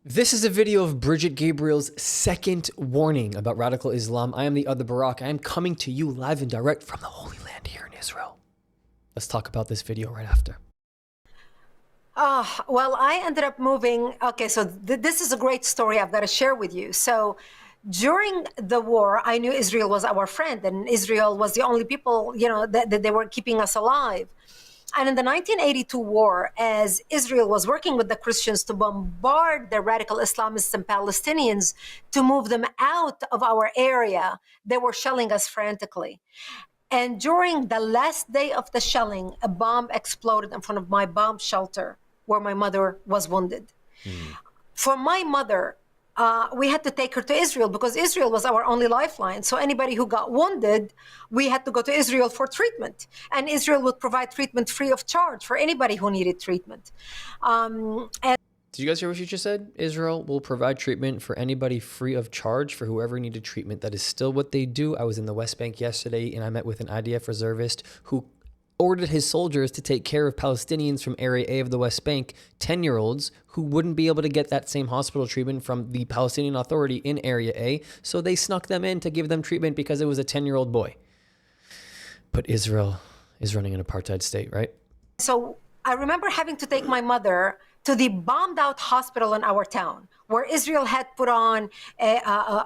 This is a video of Brigitte Gabriel's second warning about radical Islam. I am the other Barak. I am coming to you live and direct from the Holy Land here in Israel. Let's talk about this video right after. Well, I ended up moving. Okay, so this is a great story I've got to share with you. So during the war, I knew Israel was our friend, and Israel was the only people, that they were keeping us alive. And in the 1982 war, as Israel was working with the Christians to bombard the radical Islamists and Palestinians to move them out of our area, they were shelling us frantically. And during the last day of the shelling, a bomb exploded in front of my bomb shelter where my mother was wounded. For my mother, we had to take her to Israel because Israel was our only lifeline. So anybody who got wounded, we had to go to Israel for treatment. And Israel would provide treatment free of charge for anybody who needed treatment. Did you guys hear what she just said? Israel will provide treatment for anybody free of charge for whoever needed treatment. That is still what they do. I was in the West Bank yesterday and I met with an IDF reservist who ordered his soldiers to take care of Palestinians from Area A of the West Bank, 10-year-olds who wouldn't be able to get that same hospital treatment from the Palestinian Authority in Area A. So they snuck them in to give them treatment because it was a 10-year-old boy. But Israel is running an apartheid state, right? So I remember having to take my mother to the bombed out hospital in our town, where Israel had put on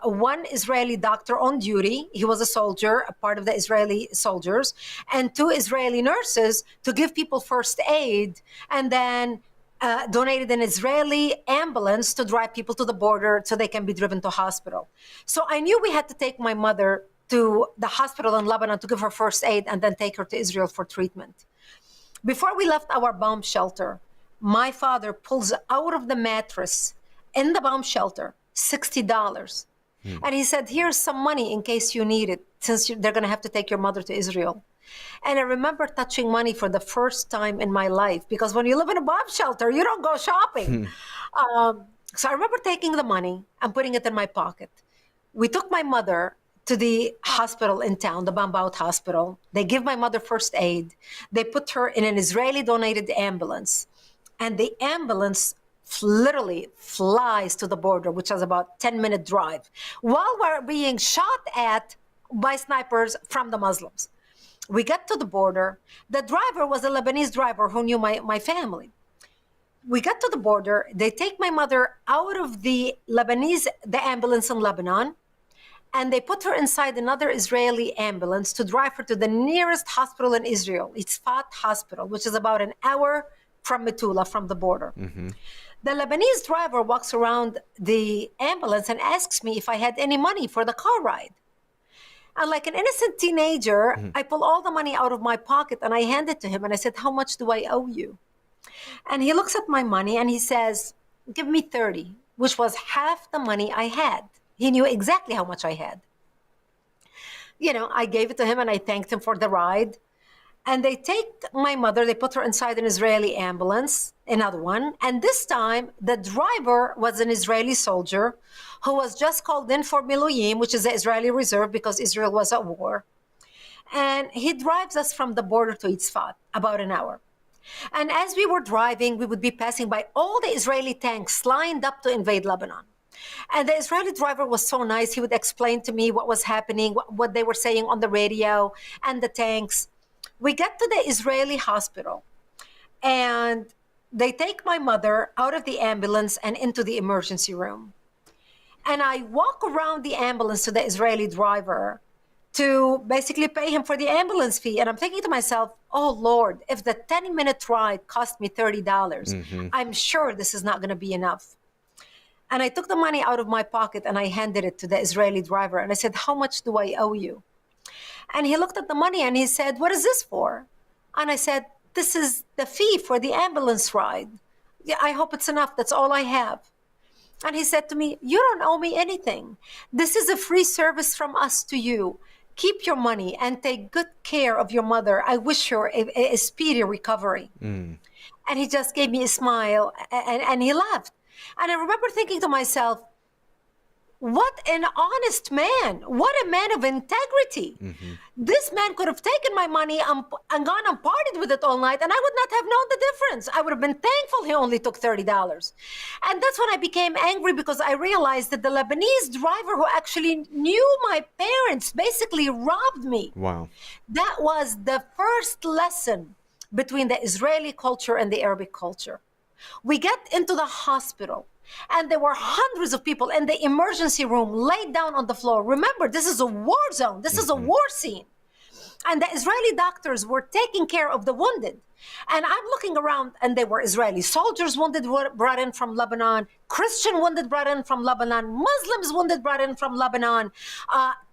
one Israeli doctor on duty. He was a soldier, a part of the Israeli soldiers, and 2 Israeli nurses to give people first aid, and then donated an Israeli ambulance to drive people to the border so they can be driven to hospital. So I knew we had to take my mother to the hospital in Lebanon to give her first aid and then take her to Israel for treatment. Before we left our bomb shelter, my father pulls out of the mattress in the bomb shelter $60. And he said, here's some money in case you need it, since they're going to have to take your mother to Israel. And I remember touching money for the first time in my life, because when you live in a bomb shelter, you don't go shopping. So I remember taking the money and putting it in my pocket. We took my mother to the hospital in town, the bomb out hospital. They give my mother first aid. They put her in an Israeli donated ambulance. And the ambulance literally flies to the border, which is about 10-minute drive, while we're being shot at by snipers from the Muslims. We get to the border. The driver was a Lebanese driver who knew my family. We get to the border. They take my mother out of the ambulance in Lebanon, and they put her inside another Israeli ambulance to drive her to the nearest hospital in Israel, Itzfat Hospital, which is about an hour from Metula, from the border. The Lebanese driver walks around the ambulance and asks me if I had any money for the car ride. And like an innocent teenager, I pull all the money out of my pocket and I hand it to him. And I said, how much do I owe you? And he looks at my money and he says, give me 30, which was half the money I had. He knew exactly how much I had. I gave it to him and I thanked him for the ride. And they take my mother, they put her inside an Israeli ambulance, another one. And this time, the driver was an Israeli soldier who was just called in for Miloyim, which is the Israeli reserve, because Israel was at war. And he drives us from the border to Itzfat, about an hour. And as we were driving, we would be passing by all the Israeli tanks lined up to invade Lebanon. And the Israeli driver was so nice. He would explain to me what was happening, what they were saying on the radio, and the tanks. We get to the Israeli hospital, and they take my mother out of the ambulance and into the emergency room. And I walk around the ambulance to the Israeli driver to basically pay him for the ambulance fee. And I'm thinking to myself, oh, Lord, if the 10-minute ride cost me $30, I'm sure this is not going to be enough. And I took the money out of my pocket and I handed it to the Israeli driver. And I said, how much do I owe you? And he looked at the money and he said, what is this for? And I said, this is the fee for the ambulance ride. Yeah, I hope it's enough. That's all I have. And he said to me, you don't owe me anything. This is a free service from us to you. Keep your money and take good care of your mother. I wish her a speedy recovery. And he just gave me a smile and he laughed. And I remember thinking to myself, What an honest man. What a man of integrity. This man could have taken my money and gone and partied with it all night, and I would not have known the difference. I would have been thankful he only took $30. And that's when I became angry, because I realized that the Lebanese driver who actually knew my parents basically robbed me. Wow. That was the first lesson between the Israeli culture and the Arabic culture. We get into the hospital, and there were hundreds of people in the emergency room laid down on the floor. Remember, this is a war zone. This is a war scene. And the Israeli doctors were taking care of the wounded. And I'm looking around, and there were Israeli soldiers wounded brought in from Lebanon, Christian wounded brought in from Lebanon, Muslims wounded brought in from Lebanon,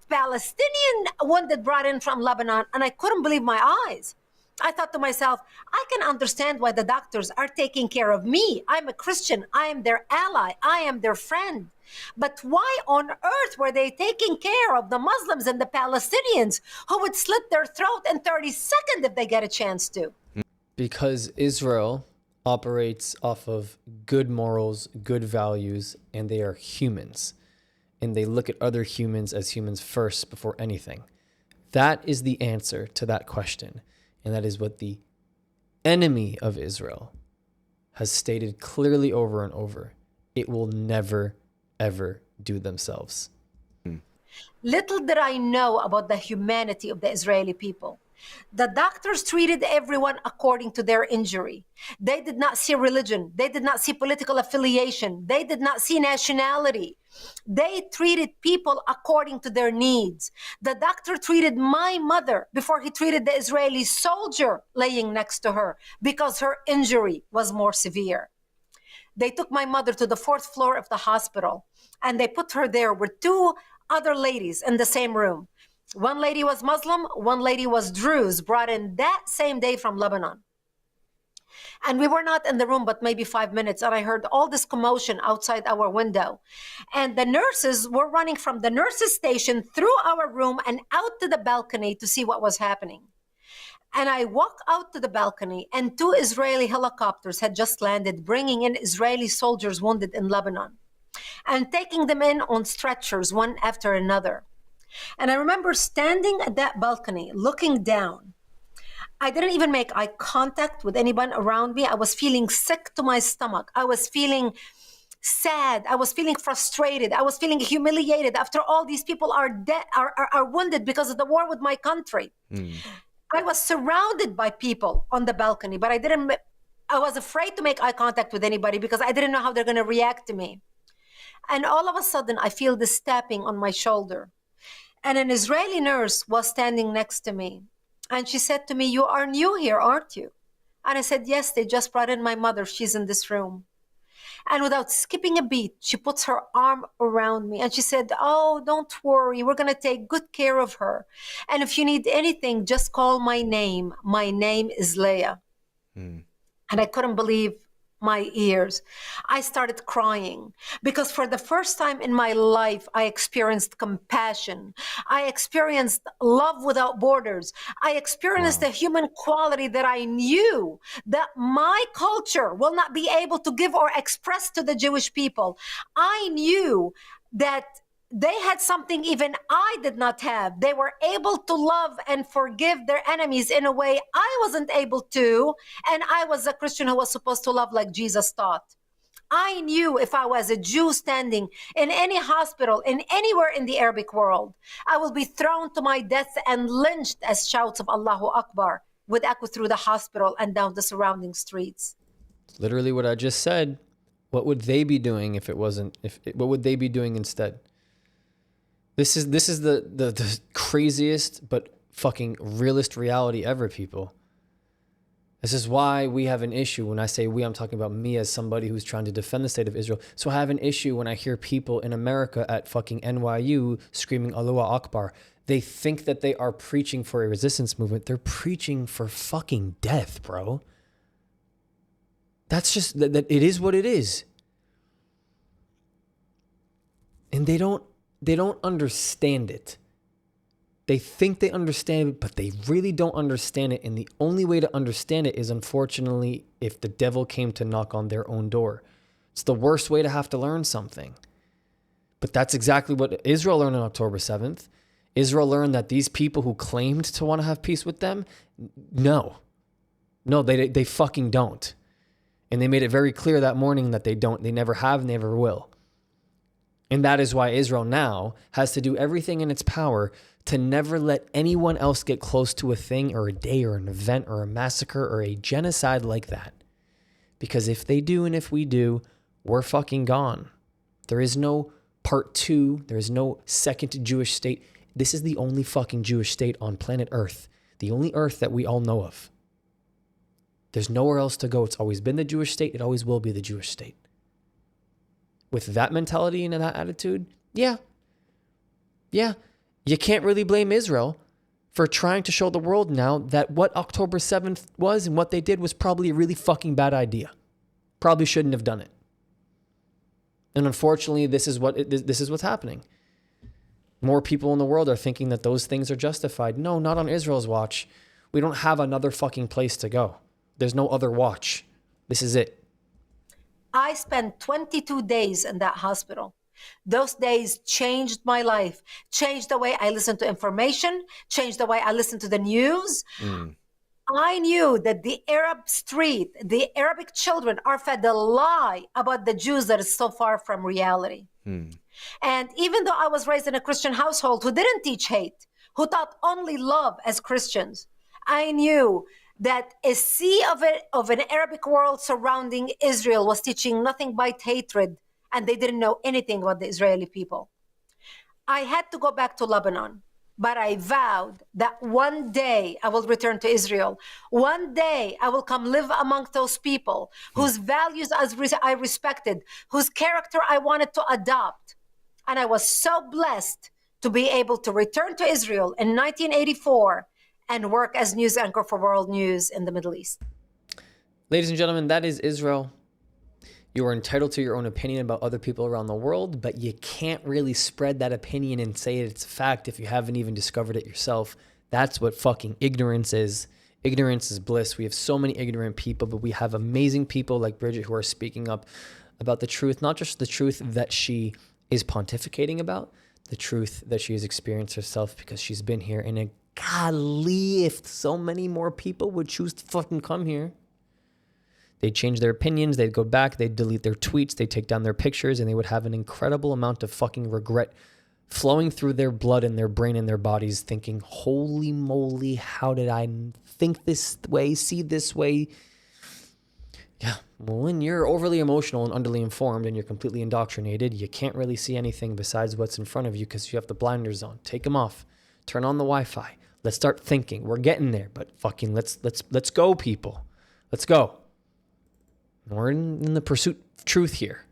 Palestinian wounded brought in from Lebanon. And I couldn't believe my eyes. I thought to myself, I can understand why the doctors are taking care of me. I'm a Christian. I am their ally. I am their friend. But why on earth were they taking care of the Muslims and the Palestinians who would slit their throat in 30 seconds if they get a chance to? Because Israel operates off of good morals, good values, and they are humans. And they look at other humans as humans first before anything. That is the answer to that question. And that is what the enemy of Israel has stated clearly over and over. It will never, ever do themselves. Little did I know about the humanity of the Israeli people. The doctors treated everyone according to their injury. They did not see religion. They did not see political affiliation. They did not see nationality. They treated people according to their needs. The doctor treated my mother before he treated the Israeli soldier laying next to her, because her injury was more severe. They took my mother to the 4th floor of the hospital, and they put her there with 2 other ladies in the same room. One lady was Muslim, one lady was Druze, brought in that same day from Lebanon. And we were not in the room but maybe 5 minutes, and I heard all this commotion outside our window. And the nurses were running from the nurses' station through our room and out to the balcony to see what was happening. And I walk out to the balcony, and 2 Israeli helicopters had just landed, bringing in Israeli soldiers wounded in Lebanon and taking them in on stretchers, one after another. And I remember standing at that balcony, looking down. I didn't even make eye contact with anyone around me. I was feeling sick to my stomach. I was feeling sad. I was feeling frustrated. I was feeling humiliated after all these people are dead, are wounded because of the war with my country. I was surrounded by people on the balcony, but I was afraid to make eye contact with anybody because I didn't know how they're going to react to me. And all of a sudden, I feel this tapping on my shoulder. And an Israeli nurse was standing next to me. And she said to me, "You are new here, aren't you?" And I said, "Yes, they just brought in my mother. She's in this room." And without skipping a beat, she puts her arm around me and she said, "Oh, don't worry. We're going to take good care of her. And if you need anything, just call my name. My name is Leah." And I couldn't believe my ears. I started crying because for the first time in my life, I experienced compassion. I experienced love without borders. I experienced a human quality that I knew that my culture will not be able to give or express to the Jewish people. I knew that they had something even I did not have. They were able to love and forgive their enemies in a way I wasn't able to. And I was a Christian who was supposed to love like Jesus taught. I knew if I was a Jew standing in any hospital, in anywhere in the Arabic world, I will be thrown to my death and lynched as shouts of Allahu Akbar would echo through the hospital and down the surrounding streets. Literally what I just said. What would they be doing if it wasn't? What would they be doing instead? This is the craziest but fucking realist reality ever, people. This is why we have an issue. When I say we, I'm talking about me as somebody who's trying to defend the state of Israel. So I have an issue when I hear people in America at fucking NYU screaming Allahu Akbar. They think that they are preaching for a resistance movement. They're preaching for fucking death, bro. That's just, that it is what it is. And they don't understand it. They think they understand it, but they really don't understand it. And the only way to understand it is, unfortunately, if the devil came to knock on their own door. It's the worst way to have to learn something. But that's exactly what Israel learned on October 7th. Israel learned that these people who claimed to want to have peace with them, no, they fucking don't. And they made it very clear that morning that they don't, they never have, and they never will. And that is why Israel now has to do everything in its power to never let anyone else get close to a thing or a day or an event or a massacre or a genocide like that. Because if they do and if we do, we're fucking gone. There is no part two. There is no second Jewish state. This is the only fucking Jewish state on planet Earth. The only Earth that we all know of. There's nowhere else to go. It's always been the Jewish state. It always will be the Jewish state. With that mentality and that attitude, yeah. You can't really blame Israel for trying to show the world now that what October 7th was and what they did was probably a really fucking bad idea. Probably shouldn't have done it. And unfortunately, this is what's happening. More people in the world are thinking that those things are justified. No, not on Israel's watch. We don't have another fucking place to go. There's no other watch. This is it. I spent 22 days in that hospital. Those days changed my life, changed the way I listen to information, changed the way I listen to the news. I knew that the Arab street, the Arabic children are fed a lie about the Jews that is so far from reality. And even though I was raised in a Christian household who didn't teach hate, who taught only love as Christians, I knew that a sea of an Arabic world surrounding Israel was teaching nothing but hatred, and they didn't know anything about the Israeli people. I had to go back to Lebanon, but I vowed that one day I will return to Israel. One day I will come live among those people whose values I respected, whose character I wanted to adopt. And I was so blessed to be able to return to Israel in 1984 and work as news anchor for World News in the Middle East. Ladies and gentlemen, that is Israel. You are entitled to your own opinion about other people around the world, but you can't really spread that opinion and say it's a fact if you haven't even discovered it yourself. That's what fucking ignorance is. Ignorance is bliss. We have so many ignorant people, but we have amazing people like Brigitte who are speaking up about the truth, not just the truth that she is pontificating about, the truth that she has experienced herself because she's been here. And golly, if so many more people would choose to fucking come here, they'd change their opinions, they'd go back, they'd delete their tweets, they'd take down their pictures, and they would have an incredible amount of fucking regret flowing through their blood and their brain and their bodies, thinking, holy moly, how did I think this way, see this way? Yeah, well, when you're overly emotional and underly informed and you're completely indoctrinated, you can't really see anything besides what's in front of you because you have the blinders on. Take them off. Turn on the Wi-Fi. Let's start thinking. We're getting there, but fucking let's go, people. Let's go. We're in the pursuit of truth here.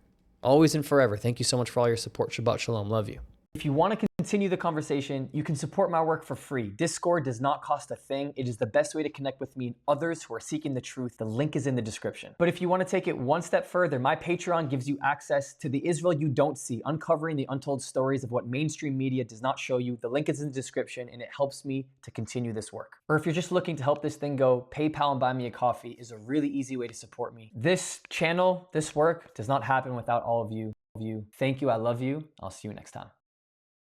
Always and forever. Thank you so much for all your support. Shabbat shalom. Love you. If you want to continue the conversation, you can support my work for free. Discord does not cost a thing. It is the best way to connect with me and others who are seeking the truth. The link is in the description. But if you want to take it one step further, my Patreon gives you access to the Israel you don't see, uncovering the untold stories of what mainstream media does not show you. The link is in the description, and it helps me to continue this work. Or if you're just looking to help this thing go, PayPal and Buy Me a Coffee is a really easy way to support me. This channel, this work does not happen without all of you. Thank you. I love you. I'll see you next time.